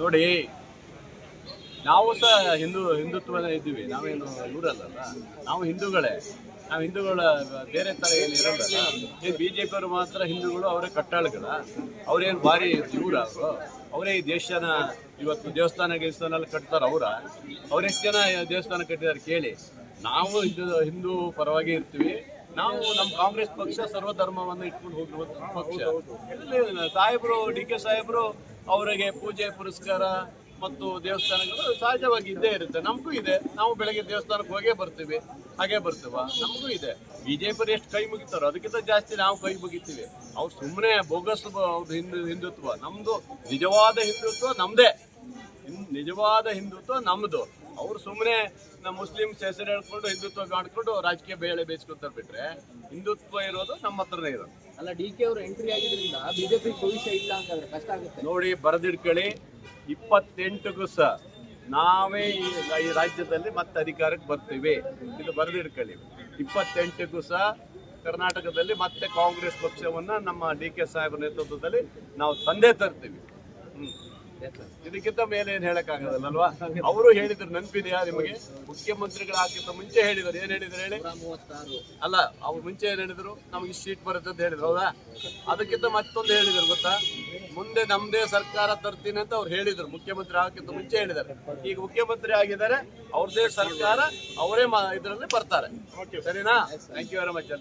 ನೋಡಿ, ನಾವು ಸಹ ಹಿಂದುತ್ವದ ಇದ್ದೀವಿ. ನಾವೇನು ಇವರಲ್ಲ, ನಾವು ಹಿಂದೂಗಳೇ. ನಾವು ಹಿಂದೂಗಳ ಬೇರೆ ಥರ ಏನು ಇರೋದಲ್ಲ. ಈ BJP ಅವರು ಮಾತ್ರ ಹಿಂದೂಗಳು, ಅವರೇ ಕಟ್ಟಾಳುಗಳ, ಅವರೇನು ಭಾರಿ ಇವರು, ಅವರೇ ಈ ದೇಶನ ಇವತ್ತು ದೇವಸ್ಥಾನ ಕಟ್ತಾರೆ. ಅವರೆಷ್ಟು ಜನ ದೇವಸ್ಥಾನ ಕಟ್ಟಿದ್ದಾರೆ ಕೇಳಿ. ನಾವು ಹಿಂದೂ ಪರವಾಗಿ ಇರ್ತೀವಿ. ನಾವು ನಮ್ಮ ಕಾಂಗ್ರೆಸ್ ಪಕ್ಷ ಸರ್ವಧರ್ಮವನ್ನು ಇಟ್ಕೊಂಡು ಹೋಗಿರುವಂಥ ಪಕ್ಷ. ಸಾಹೇಬರು DK ಸಾಹೇಬರು ಅವರಿಗೆ ಪೂಜೆ ಪುರಸ್ಕಾರ ಮತ್ತು ದೇವಸ್ಥಾನಗಳು ಸಹಜವಾಗಿ ಇದ್ದೇ ಇರುತ್ತೆ. ನಮಗೂ ಇದೆ. ನಾವು ಬೆಳಗ್ಗೆ ದೇವಸ್ಥಾನಕ್ಕೆ ಹೋಗೇ ಬರ್ತೀವಿ, ಹಾಗೆ ಬರ್ತೀವ. ನಮಗೂ ಇದೆ. BJP ಎಷ್ಟು ಕೈ ಮುಗಿತಾರೋ ಅದಕ್ಕಿಂತ ಜಾಸ್ತಿ ನಾವು ಕೈ ಮುಗಿತೀವಿ. ಅವ್ರು ಸುಮ್ಮನೆ ಬೋಗಸ್ ಹಿಂದುತ್ವ. ನಮ್ಮದು ನಿಜವಾದ ಹಿಂದುತ್ವ ನಮ್ಮದೇ. ನಿಜವಾದ ಹಿಂದುತ್ವ ನಮ್ಮದು. ಅವ್ರು ಸುಮ್ಮನೆ ನಮ್ಮ ಮುಸ್ಲಿಮ್ಸ್ ಹೆಸರು ಹೇಳ್ಕೊಂಡು ಹಿಂದುತ್ವ ಮಾಡ್ಕೊಂಡು ರಾಜಕೀಯ ಬೇಳೆ ಬೇಯಿಸ್ಕೊತಾರೆ. ಬಿಟ್ರೆ ಹಿಂದುತ್ವ ಇರೋದು ನಮ್ಮ ಹತ್ರನೇ ಇರೋದು. ಅಲ್ಲ, DK ಅವರು ಎಂಟ್ರಿ ಆಗಿದ್ರಿಂದ BJP ಭವಿಷ್ಯ ಇಲ್ಲ ಅಂತಂದ್ರೆ ಕಷ್ಟ ಆಗುತ್ತೆ. ನೋಡಿ, ಬರೆದಿಟ್ಕೊಳ್ಳಿ, 28ಗೂ ಸಹ ನಾವೇ ಈ ರಾಜ್ಯದಲ್ಲಿ ಮತ್ತೆ ಅಧಿಕಾರಕ್ಕೆ ಬರ್ತೀವಿ. ಇದು ಬರೆದಿಟ್ಕೊಳ್ಳಿ. 28ಗೂ ಸಹ ಕರ್ನಾಟಕದಲ್ಲಿ ಮತ್ತೆ ಕಾಂಗ್ರೆಸ್ ಪಕ್ಷವನ್ನ ನಮ್ಮ DK ಸಾಹೇಬರ ನೇತೃತ್ವದಲ್ಲಿ ನಾವು ತಂದೆ ತರ್ತೀವಿ. ಇದಕ್ಕಿಂತ ಮೇಲೆ ಏನ್ ಹೇಳಕ್ಕಾಗದಲ್ವಾ? ಅವರು ಹೇಳಿದ್ರು, ನೆನಪಿದೆಯಾ ನಿಮಗೆ? ಮುಖ್ಯಮಂತ್ರಿಗಳಾಗಿಂತ ಮುಂಚೆ ಹೇಳಿದ್ರು. ಏನ್ ಹೇಳಿದ್ರು ಹೇಳಿ? 136 ಅಲ್ಲ, ಅವ್ರು ಮುಂಚೆ ಏನ್ ಹೇಳಿದ್ರು? ನಮ್ಗೆ ಇಷ್ಟು ಸೀಟ್ ಬರುತ್ತೆ ಅಂತ ಹೇಳಿದ್ರು, ಹೌದಾ? ಅದಕ್ಕಿಂತ ಮತ್ತೊಂದು ಹೇಳಿದ್ರು ಗೊತ್ತಾ? ಮುಂದೆ ನಮ್ದೇ ಸರ್ಕಾರ ತರ್ತೀನಿ ಅಂತ ಅವ್ರು ಹೇಳಿದ್ರು. ಮುಖ್ಯಮಂತ್ರಿ ಆಗಕ್ಕಿಂತ ಮುಂಚೆ ಹೇಳಿದ್ದಾರೆ. ಈಗ ಮುಖ್ಯಮಂತ್ರಿ ಆಗಿದ್ದಾರೆ, ಅವ್ರದೇ ಸರ್ಕಾರ, ಅವರೇ ಇದರಲ್ಲಿ ಬರ್ತಾರೆ. ಸರಿನಾ? Thank you very much.